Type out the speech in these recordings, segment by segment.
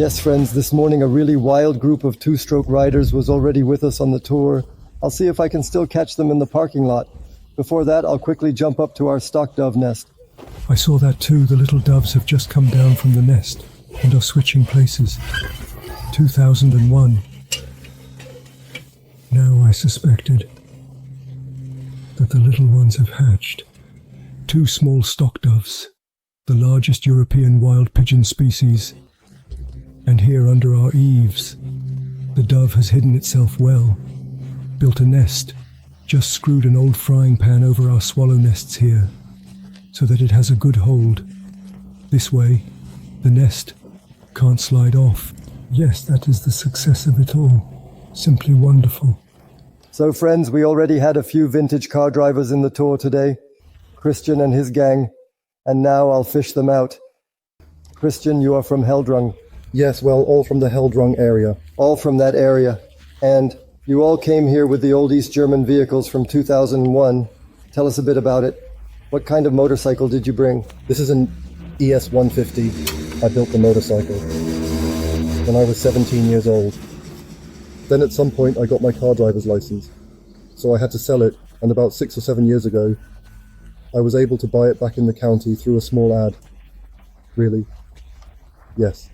Yes, friends, this morning a really wild group of two-stroke riders was already with us on the tour. I'll see if I can still catch them in the parking lot. Before that, I'll quickly jump up to our stock dove nest. I saw that too. The little doves have just come down from the nest and are switching places. 2001. Now I suspected that the little ones have hatched. 2 small stock doves, the largest European wild pigeon species. And here under our eaves, the dove has hidden itself well, built a nest, just screwed an old frying pan over our swallow nests here, so that it has a good hold. This way, the nest can't slide off. Yes, that is the success of it all. Simply wonderful. So friends, we already had a few vintage car drivers in the tour today, Christian and his gang, and now I'll fish them out. Christian, you are from Heldrung. Yes, well, all from the Heldrung area. All from that area. And you all came here with the old East German vehicles from 2001. Tell us a bit about it. What kind of motorcycle did you bring? This is an ES 150. I built the motorcycle when I was 17 years old. Then at some point I got my car driver's license, so I had to sell it, and about 6 or 7 years ago I was able to buy it back in the county through a small ad. Really? Yes.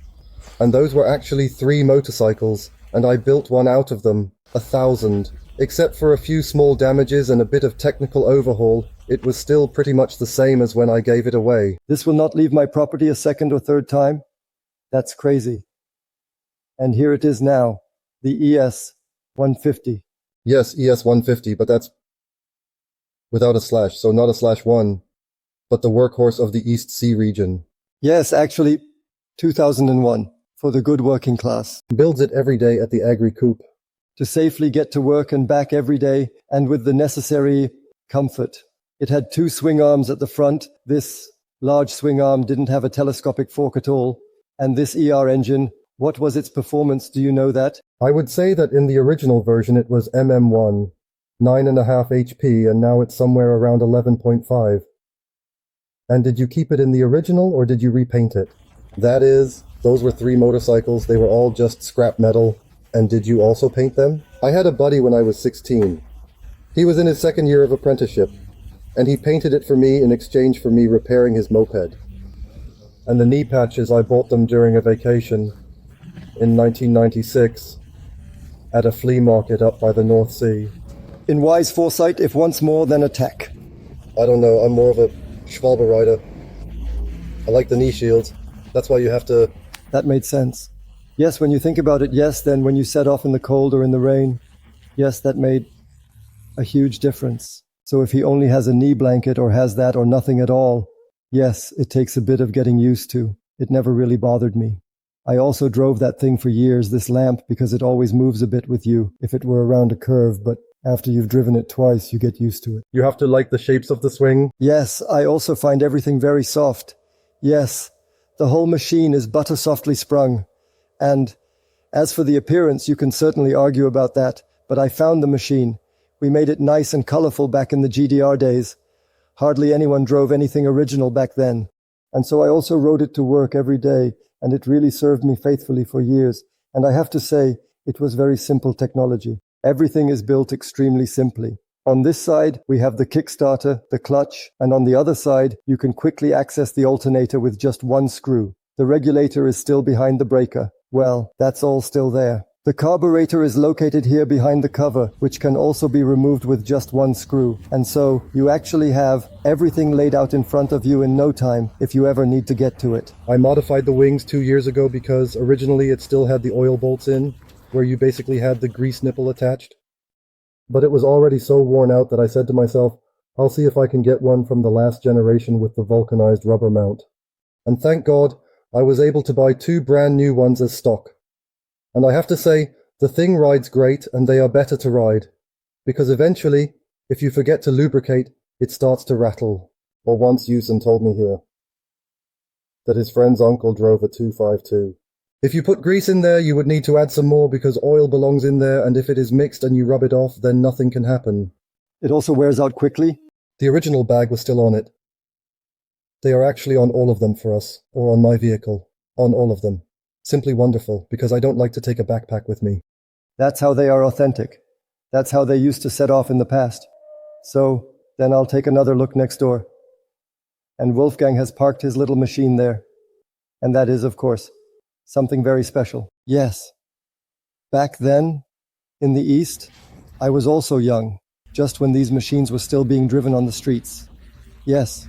And those were actually 3 motorcycles, and I built one out of them, 1,000. Except for a few small damages and a bit of technical overhaul, it was still pretty much the same as when I gave it away. This will not leave my property a second or third time? That's crazy. And here it is now, the ES 150. Yes, ES 150, but that's without a slash, so not a /1, but the workhorse of the East Sea region. Yes, actually, 2001, for the good working class. Builds it every day at the Agri Coop. To safely get to work and back every day, and with the necessary comfort. It had 2 swing arms at the front. This large swing arm didn't have a telescopic fork at all. And this ER engine, what was its performance? Do you know that? I would say that in the original version it was MM1, 9.5 HP, and now it's somewhere around 11.5. And did you keep it in the original, or did you repaint it? That is, those were 3 motorcycles. They were all just scrap metal. And did you also paint them? I had a buddy when I was 16. He was in his 2nd year of apprenticeship, and he painted it for me in exchange for me repairing his moped. And the knee patches, I bought them during a vacation in 1996 at a flea market up by the North Sea. In wise foresight, if once more, then attack. I don't know, I'm more of a Schwalbe rider. I like the knee shields. That's why you have to... That made sense. Yes, when you think about it, yes, then when you set off in the cold or in the rain, yes, that made a huge difference. So if he only has a knee blanket or has that or nothing at all, yes, it takes a bit of getting used to. It never really bothered me. I also drove that thing for years, this lamp, because it always moves a bit with you if it were around a curve, but after you've driven it twice, you get used to it. You have to like the shapes of the swing? Yes, I also find everything very soft. Yes, the whole machine is butter softly sprung. And as for the appearance, you can certainly argue about that, but I found the machine. We made it nice and colorful back in the GDR days. Hardly anyone drove anything original back then. And so I also rode it to work every day, and it really served me faithfully for years. And I have to say, it was very simple technology. Everything is built extremely simply. On this side, we have the kickstarter, the clutch, and on the other side, you can quickly access the alternator with just 1 screw. The regulator is still behind the breaker. Well, that's all still there. The carburetor is located here behind the cover, which can also be removed with just 1 screw. And so, you actually have everything laid out in front of you in no time, if you ever need to get to it. I modified the wings 2 years ago because originally it still had the oil bolts in, where you basically had the grease nipple attached. But it was already so worn out that I said to myself, I'll see if I can get one from the last generation with the vulcanized rubber mount. And thank God, I was able to buy 2 brand new ones as stock. And I have to say, the thing rides great and they are better to ride. Because eventually, if you forget to lubricate, it starts to rattle. Or once Yusen told me here that his friend's uncle drove a 252. If you put grease in there, you would need to add some more because oil belongs in there, and if it is mixed and you rub it off, then nothing can happen. It also wears out quickly? The original bag was still on it. They are actually on all of them for us, or on my vehicle. On all of them. Simply wonderful, because I don't like to take a backpack with me. That's how they are authentic. That's how they used to set off in the past. So, then I'll take another look next door. And Wolfgang has parked his little machine there. And that is, of course, something very special. Yes. Back then, in the East, I was also young, just when these machines were still being driven on the streets. Yes.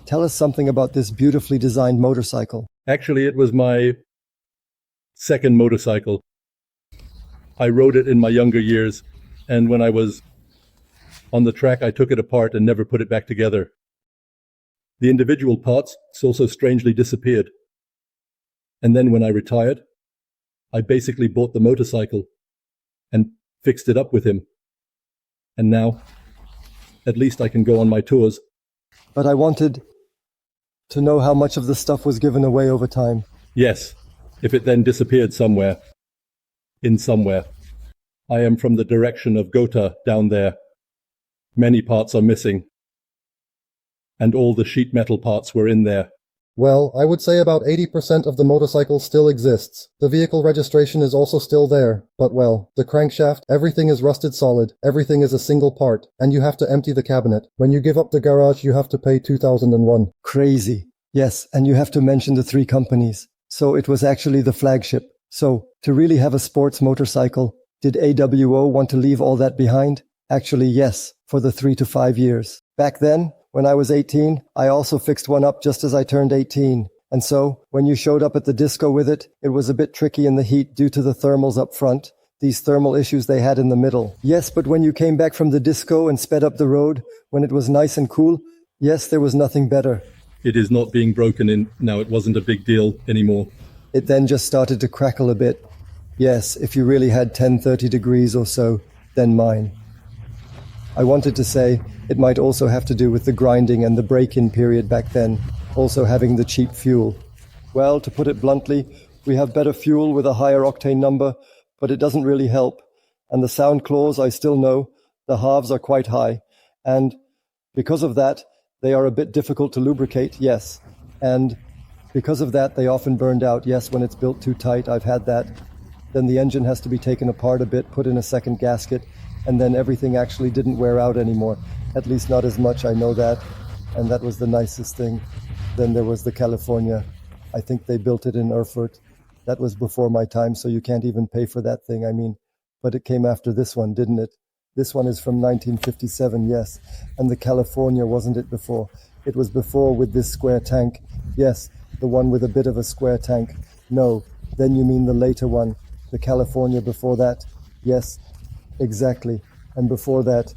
Tell us something about this beautifully designed motorcycle. Actually, it was my second motorcycle. I rode it in my younger years, and when I was on the track, I took it apart and never put it back together. The individual parts also strangely disappeared. And then when I retired, I basically bought the motorcycle and fixed it up with him. And now, at least I can go on my tours. But I wanted to know how much of the stuff was given away over time. Yes, if it then disappeared somewhere. In somewhere. I am from the direction of Gotha down there. Many parts are missing. And all the sheet metal parts were in there. Well, I would say about 80% of the motorcycle still exists. The vehicle registration is also still there. But well, the crankshaft, everything is rusted solid. Everything is a single part. And you have to empty the cabinet. When you give up the garage, you have to pay 2001. Crazy. Yes, and you have to mention the 3 companies. So it was actually the flagship. So, to really have a sports motorcycle, did AWO want to leave all that behind? Actually, yes, for the 3 to 5 years. Back then, when I was 18, I also fixed one up just as I turned 18. And so, when you showed up at the disco with it, it was a bit tricky in the heat due to the thermals up front, these thermal issues they had in the middle. Yes, but when you came back from the disco and sped up the road, when it was nice and cool, yes, there was nothing better. It is not being broken in. Now it wasn't a big deal anymore. It then just started to crackle a bit. Yes, if you really had 10-30 degrees or so, then mine. I wanted to say it might also have to do with the grinding and the break-in period back then, also having the cheap fuel. Well, to put it bluntly, we have better fuel with a higher octane number, but it doesn't really help. And the sound claws, I still know, the halves are quite high. And because of that, they are a bit difficult to lubricate, yes. And because of that, they often burned out, yes, when it's built too tight, I've had that. Then the engine has to be taken apart a bit, put in a second gasket, and then everything actually didn't wear out anymore. At least not as much, I know that. And that was the nicest thing. Then there was the California. I think they built it in Erfurt. That was before my time, so you can't even pay for that thing, I mean. But it came after this one, didn't it? This one is from 1957, yes. And the California, wasn't it before? It was before with this square tank. Yes, the one with a bit of a square tank. No, then you mean the later one. The California before that. Yes, exactly. And before that,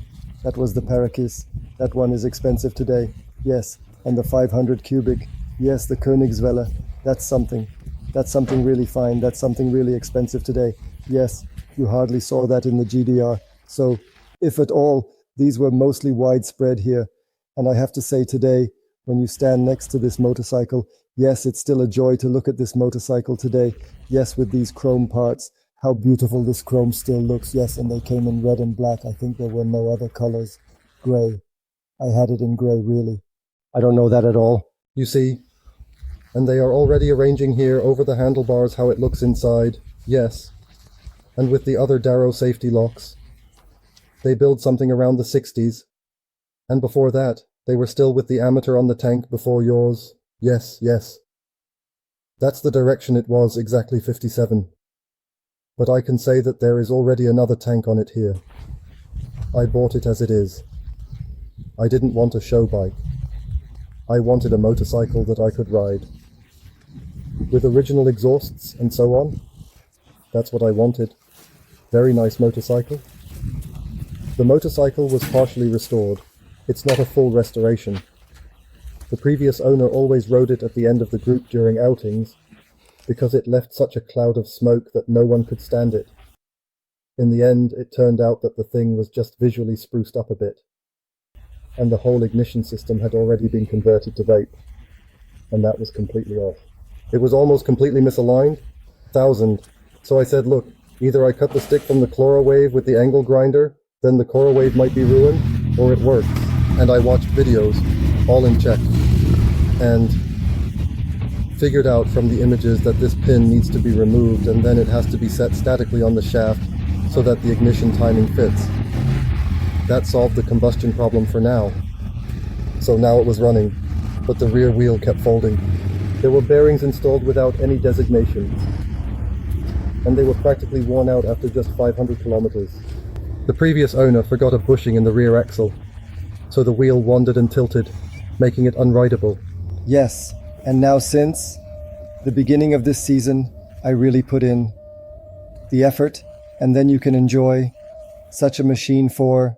that was the Parakis. That one is expensive today. Yes, and the 500 cubic. Yes, the Königswelle. That's something. That's something really fine. That's something really expensive today. Yes, you hardly saw that in the GDR. So, if at all, these were mostly widespread here. And I have to say today, when you stand next to this motorcycle, yes, it's still a joy to look at this motorcycle today. Yes, with these chrome parts. How beautiful this chrome still looks. Yes, and they came in red and black. I think there were no other colors. Gray. I had it in gray, really. I don't know that at all. You see? And they are already arranging here over the handlebars how it looks inside. Yes. And with the other Darrow safety locks. They build something around the 60s. And before that, they were still with the amateur on the tank before yours. Yes, yes. That's the direction it was, exactly 57. But I can say that there is already another tank on it here. I bought it as it is. I didn't want a show bike. I wanted a motorcycle that I could ride. With original exhausts and so on. That's what I wanted. Very nice motorcycle. The motorcycle was partially restored. It's not a full restoration. The previous owner always rode it at the end of the group during outings, because it left such a cloud of smoke that no one could stand it. In the end, it turned out that the thing was just visually spruced up a bit, and the whole ignition system had already been converted to vape, and that was completely off. It was almost completely misaligned, 1000. So I said, look, either I cut the stick from the ChloraWave with the angle grinder, then the ChloraWave might be ruined, or it works. And I watched videos, all in check. And figured out from the images that this pin needs to be removed and then it has to be set statically on the shaft so that the ignition timing fits. That solved the combustion problem for now. So now it was running, but the rear wheel kept folding. There were bearings installed without any designations, and they were practically worn out after just 500 kilometers. The previous owner forgot a bushing in the rear axle, so the wheel wandered and tilted, making it unrideable. Yes, and now since the beginning of this season, I really put in the effort, and then you can enjoy such a machine for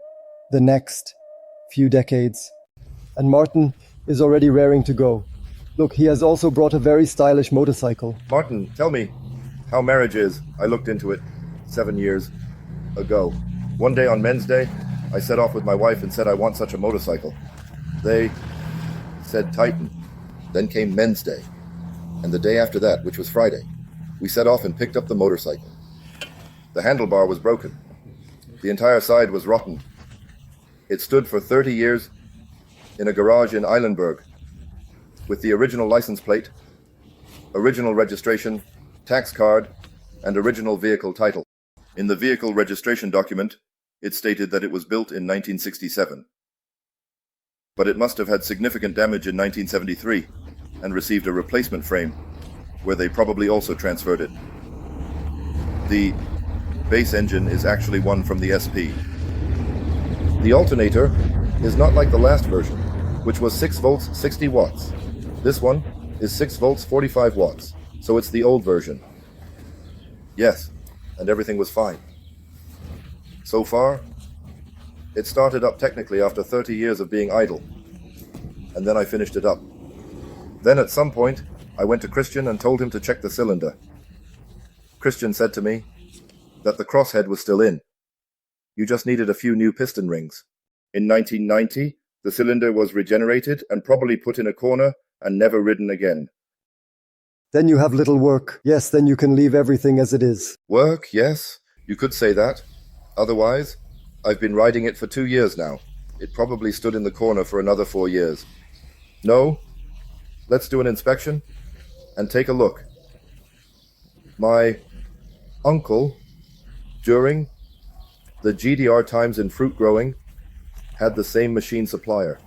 the next few decades. And Martin is already raring to go. Look, he has also brought a very stylish motorcycle. Martin, tell me how marriage is. I looked into it 7 years ago. One day on Men's Day, I set off with my wife and said I want such a motorcycle. They said Titan. Then came Men's Day. And the day after that, which was Friday, we set off and picked up the motorcycle. The handlebar was broken. The entire side was rotten. It stood for 30 years in a garage in Eilenberg, with the original license plate, original registration, tax card, and original vehicle title. In the vehicle registration document, it stated that it was built in 1967. But it must have had significant damage in 1973 and received a replacement frame, where they probably also transferred it. The base engine is actually one from the SP. The alternator is not like the last version, which was 6 volts 60 watts. This one is 6 volts 45 watts, so it's the old version. Yes, and everything was fine. So far, it started up technically after 30 years of being idle, and then I finished it up. Then at some point, I went to Christian and told him to check the cylinder. Christian said to me that the crosshead was still in. You just needed a few new piston rings. In 1990, the cylinder was regenerated and probably put in a corner and never ridden again. Then you have little work. Yes, then you can leave everything as it is. Work, yes, you could say that. Otherwise, I've been riding it for 2 years now. It probably stood in the corner for another 4 years. No, let's do an inspection and take a look. My uncle, during the GDR times in fruit growing, had the same machine supplier.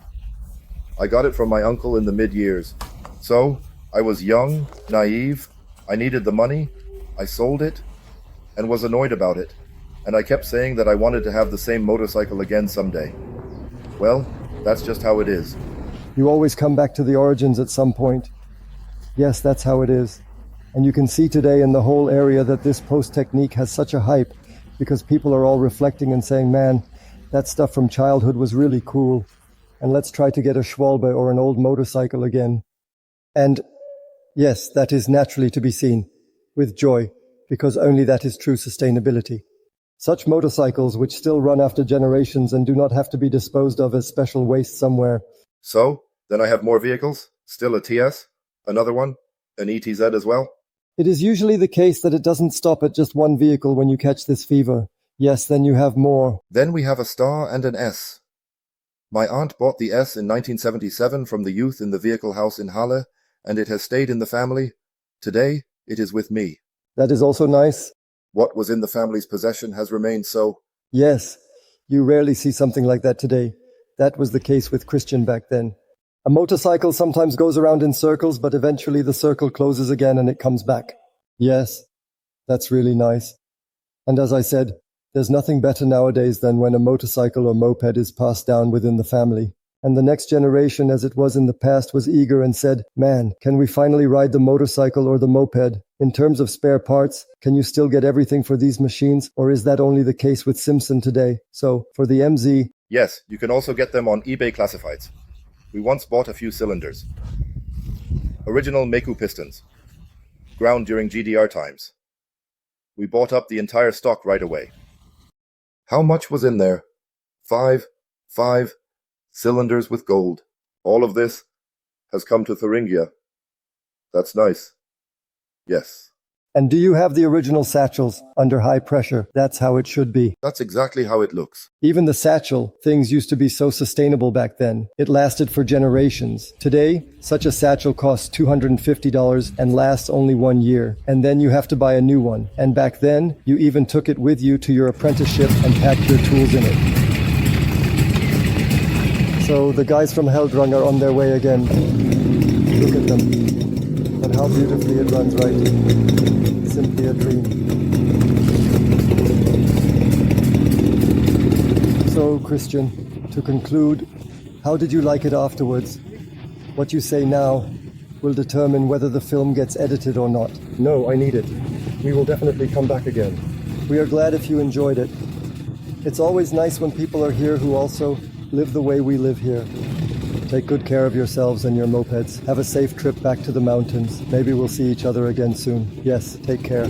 I got it from my uncle in the mid-years. So, I was young, naive, I needed the money, I sold it, and was annoyed about it. And I kept saying that I wanted to have the same motorcycle again someday. Well, that's just how it is. You always come back to the origins at some point. Yes, that's how it is. And you can see today in the whole area that this post technique has such a hype because people are all reflecting and saying, man, that stuff from childhood was really cool. And let's try to get a Schwalbe or an old motorcycle again. And yes, that is naturally to be seen with joy, because only that is true sustainability. Such motorcycles which still run after generations and do not have to be disposed of as special waste somewhere. So, then I have more vehicles, still a TS, another one, an ETZ as well. It is usually the case that it doesn't stop at just one vehicle when you catch this fever. Yes, then you have more. Then we have a Star and an S. My aunt bought the S in 1977 from the youth in the vehicle house in Halle, and it has stayed in the family. Today, it is with me. That is also nice. What was in the family's possession has remained so. Yes, you rarely see something like that today. That was the case with Christian back then. A motorcycle sometimes goes around in circles, but eventually the circle closes again and it comes back. Yes, that's really nice. And as I said, there's nothing better nowadays than when a motorcycle or moped is passed down within the family. And the next generation, as it was in the past, was eager and said, man, can we finally ride the motorcycle or the moped? In terms of spare parts, can you still get everything for these machines, or is that only the case with Simpson today? So, for the MZ... Yes, you can also get them on eBay Classifieds. We once bought a few cylinders. Original Meku pistons. Ground during GDR times. We bought up the entire stock right away. How much was in there? Five cylinders with gold. All of this has come to Thuringia. That's nice. Yes. And do you have the original satchels under high pressure? That's how it should be. That's exactly how it looks. Even the satchel, things used to be so sustainable back then. It lasted for generations. Today, such a satchel costs $250 and lasts only 1 year. And then you have to buy a new one. And back then, you even took it with you to your apprenticeship and packed your tools in it. So the guys from Heldrung are on their way again. Look at them. And how beautifully it runs, right? Simply a dream. So, Christian, to conclude, how did you like it afterwards? What you say now will determine whether the film gets edited or not. No, I need it. We will definitely come back again. We are glad if you enjoyed it. It's always nice when people are here who also live the way we live here. Take good care of yourselves and your mopeds. Have a safe trip back to the mountains. Maybe we'll see each other again soon. Yes, take care.